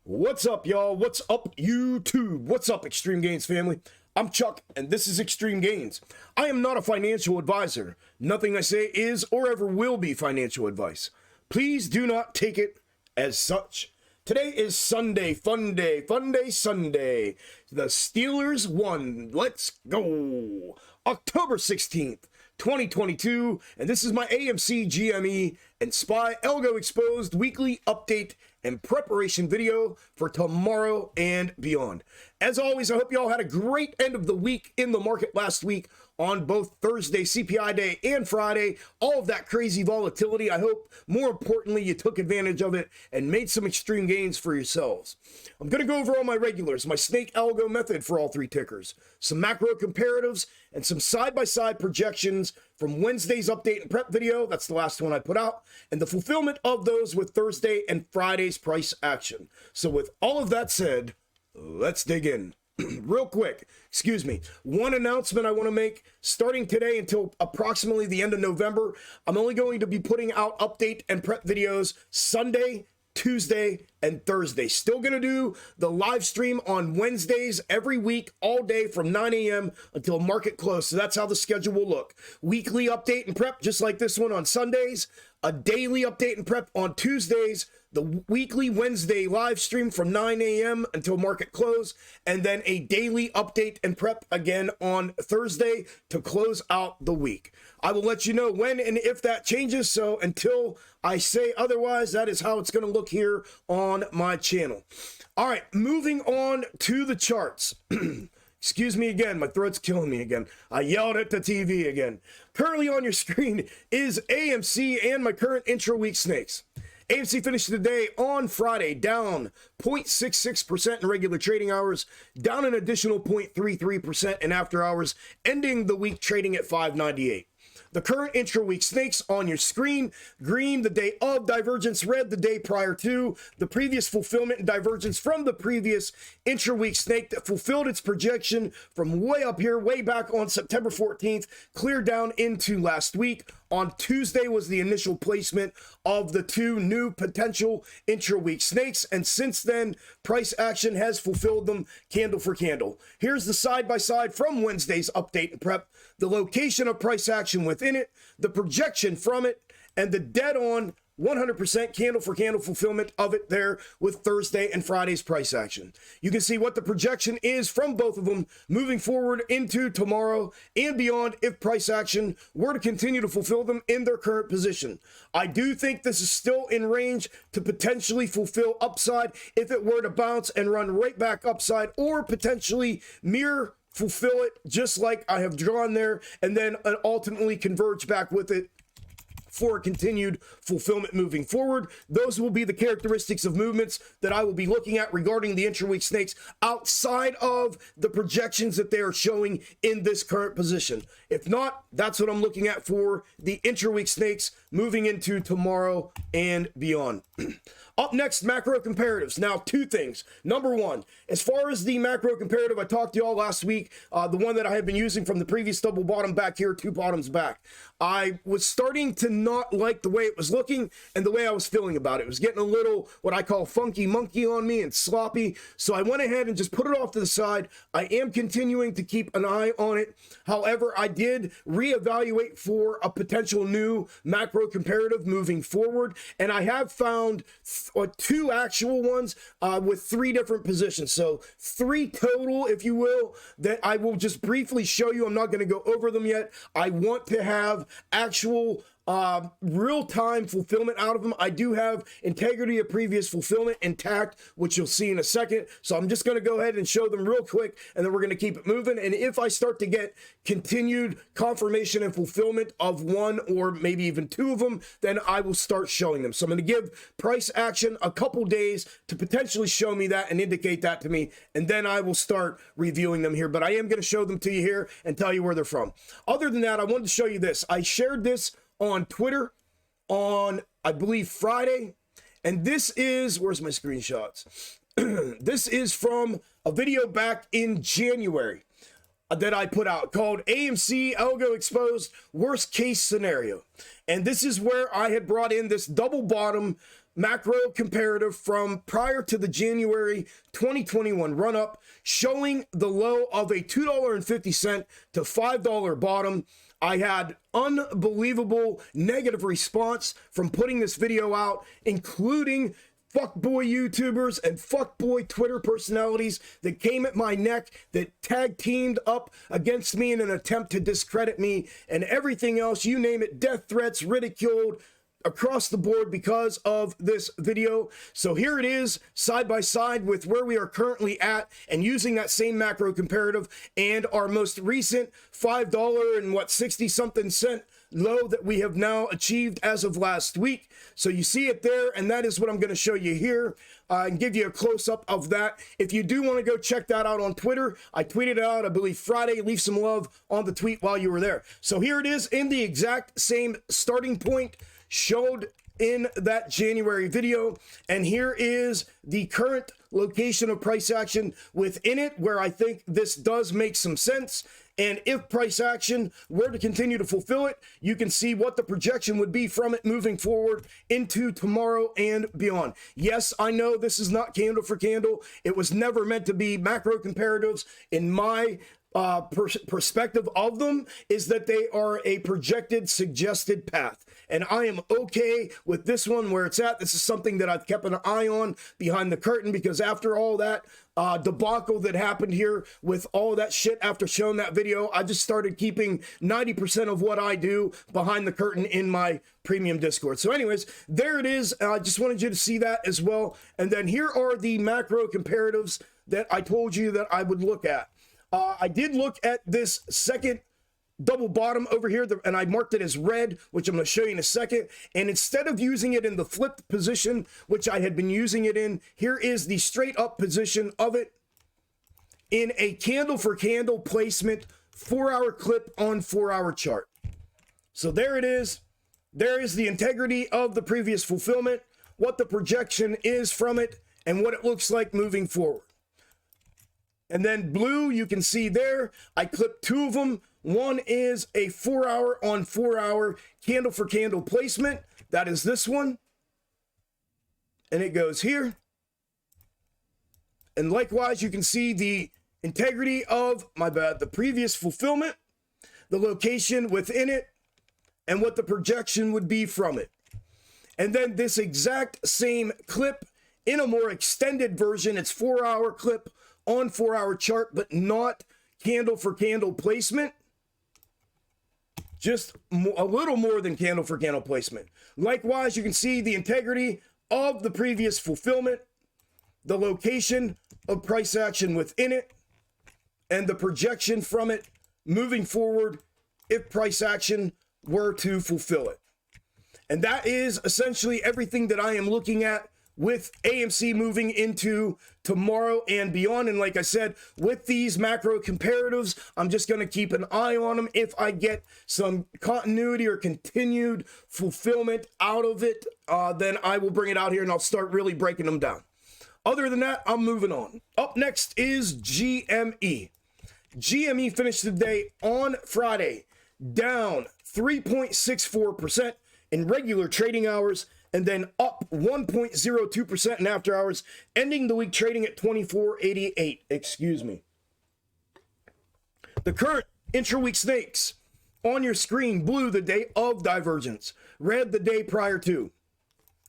What's up, y'all? What's up, YouTube? What's up, Xtreme Gainz family? I'm Chuck, and this is Xtreme Gainz. I am not a financial advisor. Nothing I say is or ever will be financial advice. Please do not take it as such. Today is Sunday, fun day, Sunday. The Steelers won. Let's go. October 16th, 2022, and this is my Amc Gme and SPY Algo Exposed weekly update and preparation video for tomorrow and beyond. As always, I hope you all had a great end of the week in the market last week on both Thursday, CPI day, and Friday. All of that crazy volatility. I hope, more importantly, you took advantage of it and made some extreme gains for yourselves. I'm going to go over all my regulars, my snake algo method for all three tickers, some macro comparatives, and some side-by-side projections from Wednesday's update and prep video. That's the last one I put out, and the fulfillment of those with Thursday and Friday's price action. So with all of that said, let's dig in. Real quick, excuse me, one announcement I want to make. Starting today until approximately the end of November, I'm only going to be putting out update and prep videos Sunday, Tuesday, and Thursday. Still going to do the live stream on Wednesdays every week, all day from 9 a.m. until market close. So that's how the schedule will look. Weekly update and prep, just like this one on Sundays. A daily update and prep on Tuesdays. The weekly Wednesday live stream from 9 a.m. until market close. And then a daily update and prep again on Thursday to close out the week. I will let you know when and if that changes. So until I say otherwise, that is how it's going to look here on my channel. All right, moving on to the charts. Excuse me again, my throat's killing me again. I yelled at the TV again. Currently on your screen is AMC and my current intra-week snakes. AMC finished the day on Friday down 0.66% in regular trading hours, down an additional 0.33% in after hours, ending the week trading at 598. The current intra-week snakes on your screen: green the day of divergence, red the day prior to, the previous fulfillment and divergence from the previous intra-week snake that fulfilled its projection from way up here, way back on September 14th, cleared down into last week. On Tuesday was the initial placement of the two new potential intra-week snakes, and since then, price action has fulfilled them candle for candle. Here's the side-by-side from Wednesday's update and prep, the location of price action within it, the projection from it, and the dead-on 100% candle for candle fulfillment of it there with Thursday and Friday's price action. You can see what the projection is from both of them moving forward into tomorrow and beyond if price action were to continue to fulfill them in their current position. I do think this is still in range to potentially fulfill upside if it were to bounce and run right back upside, or potentially mirror fulfill it just like I have drawn there and then ultimately converge back with it for continued fulfillment moving forward. Those will be the characteristics of movements that I will be looking at regarding the intra-week snakes outside of the projections that they are showing in this current position. If not, that's what I'm looking at for the intra-week snakes moving into tomorrow and beyond. Up next, macro comparatives. Now, two things. Number one, as far as the macro comparative I talked to y'all last week, the one that I have been using from the previous double bottom back here, two bottoms back, I was starting to not like the way it was looking and the way I was feeling about it. It was getting a little, what I call funky monkey on me and sloppy. So I went ahead and just put it off to the side. I am continuing to keep an eye on it. However, I did reevaluate for a potential new macro comparative moving forward. And I have found two actual ones with three different positions. So three total, if you will, that I will just briefly show you. I'm not going to go over them yet. I want to have actual real-time fulfillment out of them. I do have integrity of previous fulfillment intact, which you'll see in a second. So I'm just going to go ahead and show them real quick, and then we're going to keep it moving. And if I start to get continued confirmation and fulfillment of one or maybe even two of them, then I will start showing them. So I'm going to give price action a couple days to potentially show me that and indicate that to me, and then I will start reviewing them here. But I am going to show them to you here and tell you where they're from. Other than that, I wanted to show you this. I shared this on Twitter on, I believe, Friday. And this is, where's my screenshots? This is from a video back in January that I put out called AMC Algo Exposed Worst Case Scenario. And this is where I had brought in this double bottom macro comparative from prior to the January 2021 run up, showing the low of a $2.50 to $5 bottom. I had unbelievable negative response from putting this video out, including fuckboy YouTubers and fuckboy Twitter personalities that came at my neck, that tag teamed up against me in an attempt to discredit me, and everything else, you name it, death threats, ridiculed across the board because of this video. So here it is, side by side with where we are currently at, and using that same macro comparative and our most recent $5 and what 60 something cent low that we have now achieved as of last week. So you see it there, and that is what I'm going to show you here and give you a close-up of that. If you do want to go check that out on Twitter, I tweeted it out, I believe Friday. Leave some love on the tweet while you were there. So here it is in the exact same starting point showed in that January video, and here is the current location of price action within it, where I think this does make some sense. And if price action were to continue to fulfill it, you can see what the projection would be from it moving forward into tomorrow and beyond. Yes, I know this is not candle for candle. It was never meant to be macro comparatives. In my perspective of them is that they are a projected suggested path, and I am okay with this one where it's at. This is something that I've kept an eye on behind the curtain, because after all that debacle that happened here with all that shit after showing that video, I just started keeping 90% of what I do behind the curtain in my premium Discord. So anyways, there it is. I just wanted you to see that as well. And then here are the macro comparatives that I told you that I would look at. I did look at this second double bottom over here, and I marked it as red, which I'm going to show you in a second. And instead of using it in the flipped position, which I had been using it in, here is the straight up position of it in a candle for candle placement, 4-hour clip on 4-hour chart. So there it is. There is the integrity of the previous fulfillment, what the projection is from it, and what it looks like moving forward. And then blue, you can see there, I clipped 2 of them. One is a 4-hour on 4-hour candle for candle placement. That is this one. And it goes here. And likewise, you can see the integrity of, the previous fulfillment, the location within it, and what the projection would be from it. And then this exact same clip in a more extended version, it's 4-hour clip on 4-hour chart, but not candle for candle placement. Just a little more than candle for candle placement. Likewise, you can see the integrity of the previous fulfillment, the location of price action within it, and the projection from it moving forward if price action were to fulfill it. And that is essentially everything that I am looking at with AMC moving into tomorrow and beyond. And like I said, with these macro comparatives, I'm just going to keep an eye on them. If I get some continuity or continued fulfillment out of it, then I will bring it out here and I'll start really breaking them down. Other than that, I'm moving on. Up next is GME. GME finished the day on Friday down 3.64% in regular trading hours, and then up 1.02% in after hours, ending the week trading at 24.88. Excuse me. The current intra-week snakes on your screen: blue, the day of divergence; red, the day prior to.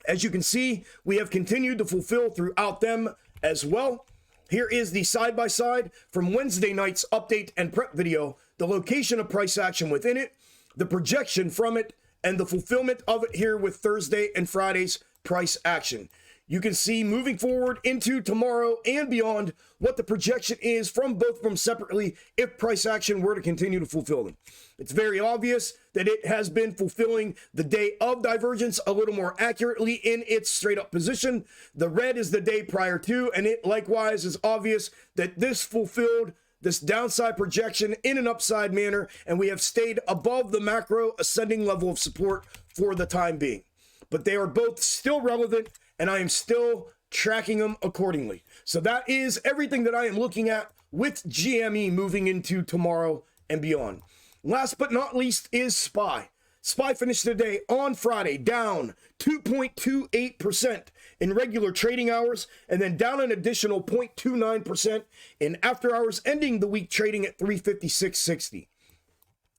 As you can see, we have continued to fulfill throughout them as well. Here is the side-by-side from Wednesday night's update and prep video, the location of price action within it, the projection from it, and the fulfillment of it here with Thursday and Friday's price action. You can see moving forward into tomorrow and beyond what the projection is from both of them separately if price action were to continue to fulfill them. It's very obvious that it has been fulfilling the day of divergence a little more accurately in its straight up position. The red is the day prior to, and it likewise is obvious that this fulfilled this downside projection in an upside manner, and we have stayed above the macro ascending level of support for the time being. But they are both still relevant, and I am still tracking them accordingly. So that is everything that I am looking at with GME moving into tomorrow and beyond. Last but not least is SPY. SPY finished the day on Friday down 2.28% in regular trading hours, and then down an additional 0.29% in after hours, ending the week trading at 356.60.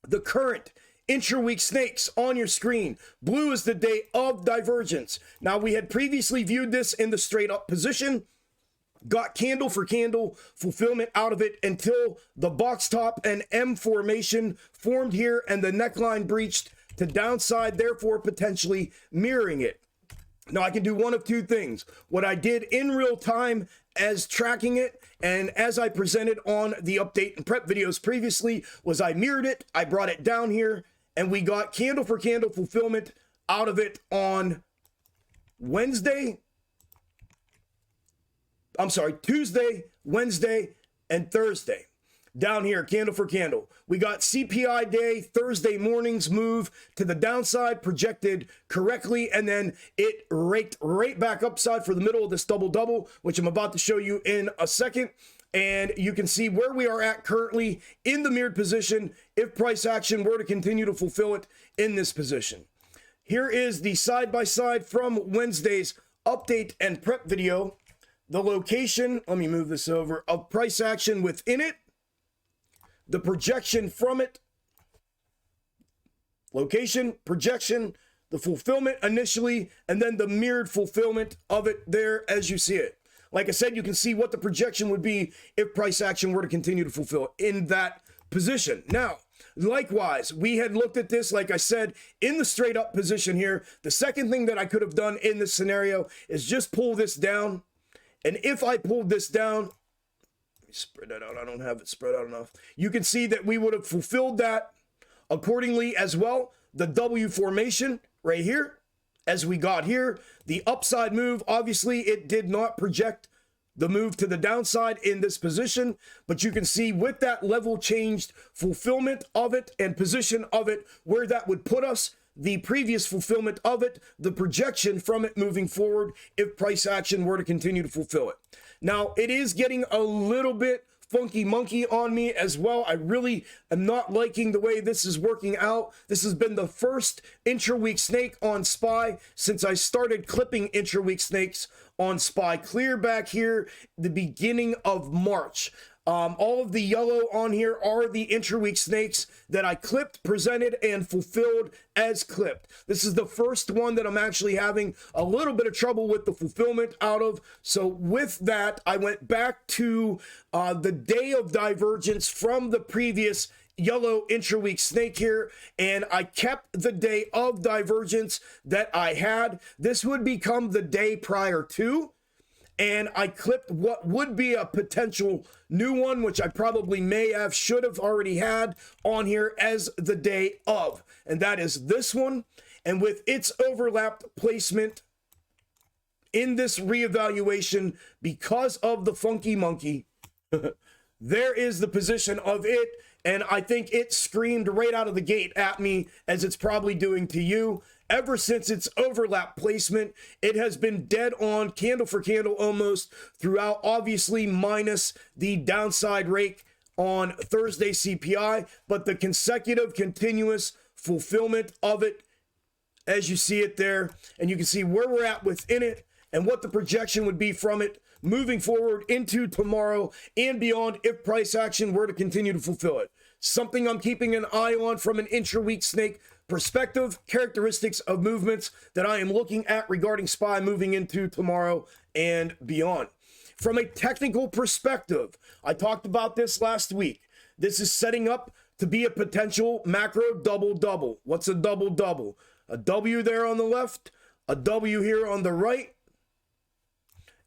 The current intra-week snakes on your screen. Blue is the day of divergence. Now, we had previously viewed this in the straight up position, got candle for candle fulfillment out of it until the box top and M formation formed here and the neckline breached to downside, therefore potentially mirroring it. Now, I can do one of two things. What I did in real time as tracking it and as I presented on the update and prep videos previously was I mirrored it, I brought it down here, and we got candle for candle fulfillment out of it on Tuesday, Wednesday, and Thursday. Down here, candle for candle. We got CPI day, Thursday morning's move to the downside, projected correctly, and then it raked right back upside for the middle of this double-double, which I'm about to show you in a second. And you can see where we are at currently in the mirrored position if price action were to continue to fulfill it in this position. Here is the side-by-side from Wednesday's update and prep video. The location, let me move this over, of price action within it, the projection from it, location, projection, the fulfillment initially, and then the mirrored fulfillment of it there as you see it. Like I said, you can see what the projection would be if price action were to continue to fulfill in that position. Now, likewise, we had looked at this, like I said, in the straight up position here. The second thing that I could have done in this scenario is just pull this down. And if I pulled this down, let me spread that out. I don't have it spread out enough. You can see that we would have fulfilled that accordingly as well. The W formation right here, as we got here, the upside move, obviously it did not project the move to the downside in this position, but you can see with that level changed fulfillment of it and position of it, where that would put us, the previous fulfillment of it, the projection from it moving forward if price action were to continue to fulfill it. Now, it is getting a little bit funky monkey on me as well. I really am not liking the way this is working out. This has been the first intra-week snake on SPY since I started clipping intra-week snakes on SPY clear back here the beginning of March. All of the yellow on here are the intra-week snakes that I clipped, presented, and fulfilled as clipped. This is the first one that I'm actually having a little bit of trouble with the fulfillment out of. So with that, I went back to the day of divergence from the previous yellow intra-week snake here, and I kept the day of divergence that I had. This would become the day prior to, and I clipped what would be a potential new one, which I probably should have already had on here as the day of. And that is this one. And with its overlapped placement in this reevaluation because of the funky monkey, there is the position of it. And I think it screamed right out of the gate at me, as it's probably doing to you. Ever since its overlap placement, it has been dead on, candle for candle almost throughout, obviously minus the downside rake on Thursday CPI, but the consecutive continuous fulfillment of it, as you see it there, and you can see where we're at within it and what the projection would be from it moving forward into tomorrow and beyond if price action were to continue to fulfill it. Something I'm keeping an eye on from an intra-week snake perspective, characteristics of movements that I am looking at regarding SPY moving into tomorrow and beyond. From a technical perspective, I talked about this last week. This is setting up to be a potential macro double-double. What's a double-double? A W there on the left, a W here on the right,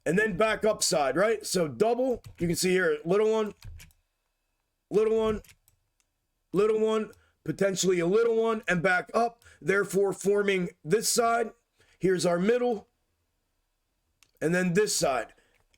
and then back upside, right? So double, you can see here, little one, little one, little one, potentially a little one, and back up, therefore forming this side. Here's our middle, and then this side.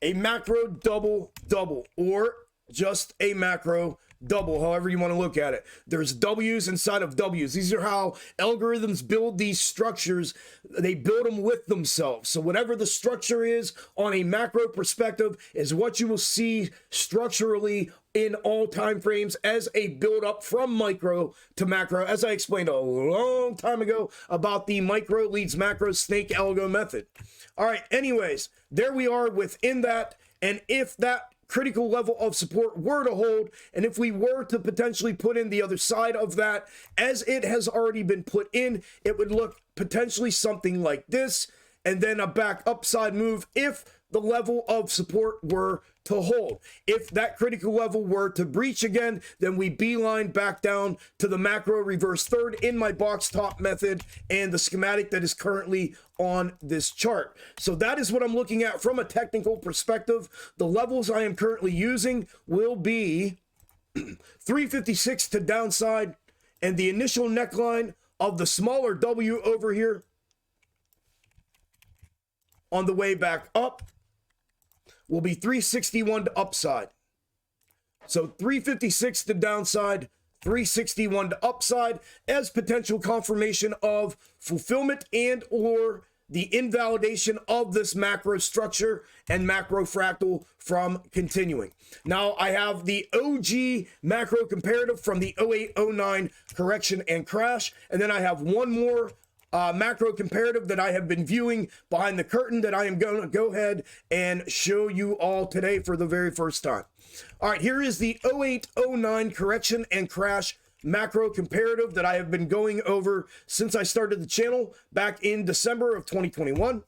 A macro double-double, or just a macro double, however you want to look at it. There's W's inside of W's. These are how algorithms build these structures. They build them with themselves. So whatever the structure is on a macro perspective is what you will see structurally in all time frames as a build up from micro to macro, as I explained a long time ago about the micro leads macro snake algo method. All right, anyways, there we are within that. And if that critical level of support were to hold, and if we were to potentially put in the other side of that, as it has already been put in, it would look potentially something like this, and then a back upside move if the level of support were to hold. If that critical level were to breach again, then we beeline back down to the macro reverse third in my box top method and the schematic that is currently on this chart. So that is what I'm looking at from a technical perspective. The levels I am currently using will be 356 to downside, and the initial neckline of the smaller W over here on the way back up will be 361 to upside. So 356 to downside, 361 to upside as potential confirmation of fulfillment and or the invalidation of this macro structure and macro fractal from continuing. Now I have the OG macro comparative from the 0809 correction and crash, and then I have one more macro comparative that I have been viewing behind the curtain that I am going to go ahead and show you all today for the very first time. All right, here is the 0809 correction and crash macro comparative that I have been going over since I started the channel back in December of 2021.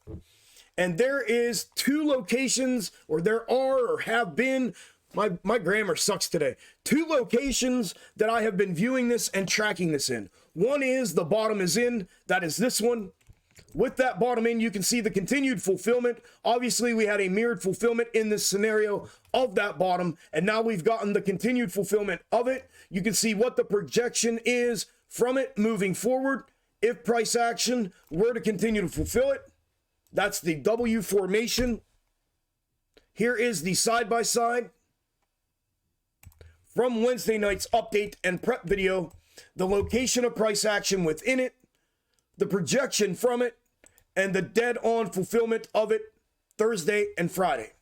And there is two locations, or there are or have been, my grammar sucks today, two locations that I have been viewing this and tracking this in. One is the bottom is in, that is this one. With that bottom in, you can see the continued fulfillment. Obviously, we had a mirrored fulfillment in this scenario of that bottom, and now we've gotten the continued fulfillment of it. You can see what the projection is from it moving forward. If price action were to continue to fulfill it, that's the W formation. Here is the side-by-side from Wednesday night's update and prep video, the location of price action within it, the projection from it, and the dead-on fulfillment of it Thursday and Friday.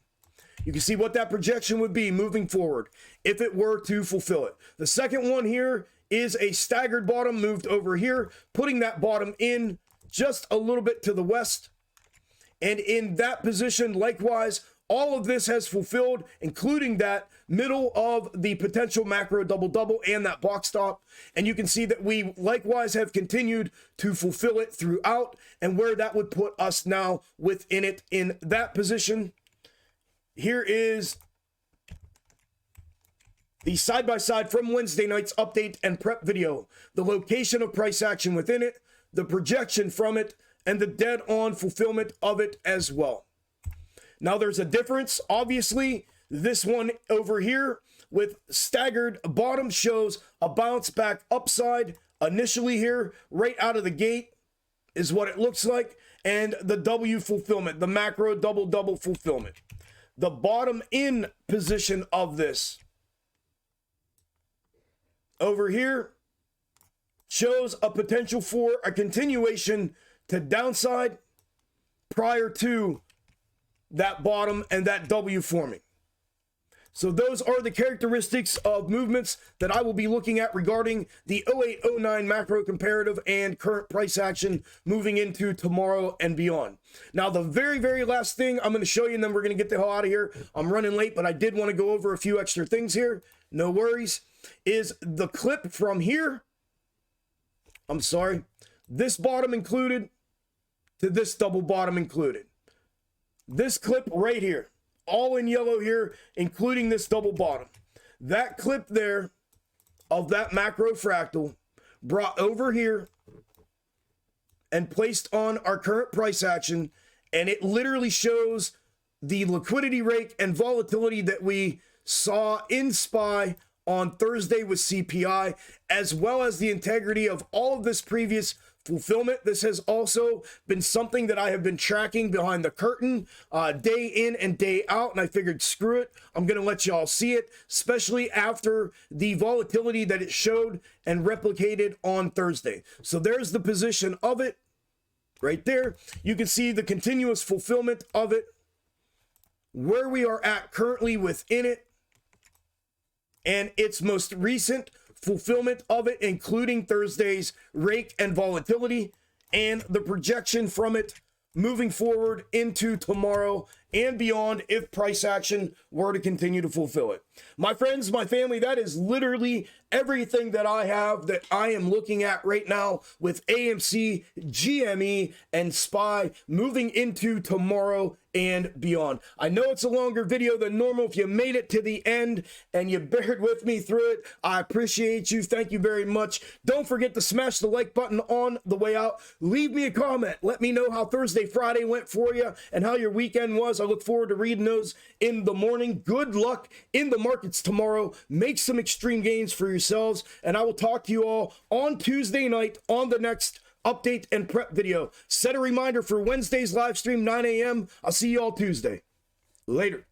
You can see what that projection would be moving forward if it were to fulfill it. The second one here is a staggered bottom moved over here, putting that bottom in just a little bit to the west. And in that position, likewise, all of this has fulfilled, including that middle of the potential macro double-double and that box stop. And you can see that we likewise have continued to fulfill it throughout, and where that would put us now within it in that position. Here is the side-by-side from Wednesday night's update and prep video, the location of price action within it, the projection from it, and the dead-on fulfillment of it as well. Now there's a difference. Obviously, this one over here with staggered bottom shows a bounce back upside initially here, right out of the gate is what it looks like. And the W fulfillment, the macro double-double fulfillment. The bottom in position of this over here shows a potential for a continuation to downside prior to that bottom and that W forming. So those are the characteristics of movements that I will be looking at regarding the 0809 macro comparative and current price action moving into tomorrow and beyond. Now, the very, very last thing I'm going to show you, and then we're going to get the hell out of here. I'm running late, but I did want to go over a few extra things here. No worries. Is the clip from here. I'm sorry. This bottom included to this double bottom included. This clip right here, all in yellow here, including this double bottom. That clip there of that macro fractal brought over here and placed on our current price action, and it literally shows the liquidity rate and volatility that we saw in SPY on Thursday with CPI, as well as the integrity of all of this previous fulfillment. This has also been something that I have been tracking behind the curtain day in and day out, and I figured, screw it, I'm going to let y'all see it, especially after the volatility that it showed and replicated on Thursday. So there's the position of it right there. You can see the continuous fulfillment of it, where we are at currently within it, and its most recent fulfillment of it, including Thursday's rake and volatility, and the projection from it moving forward into tomorrow and beyond if price action were to continue to fulfill it. My friends, my family, that is literally everything that I have that I am looking at right now with AMC, GME, and SPY moving into tomorrow and beyond. I know it's a longer video than normal. If you made it to the end and you bared with me through it, I appreciate you. Thank you very much. Don't forget to smash the like button on the way out. Leave me a comment. Let me know how Thursday, Friday went for you and how your weekend was. I look forward to reading those in the morning. Good luck in the markets tomorrow. Make some extreme gains for yourselves, and I will talk to you all on Tuesday night on the next update and prep video. Set a reminder for Wednesday's live stream, 9 a.m. I'll see you all Tuesday. Later.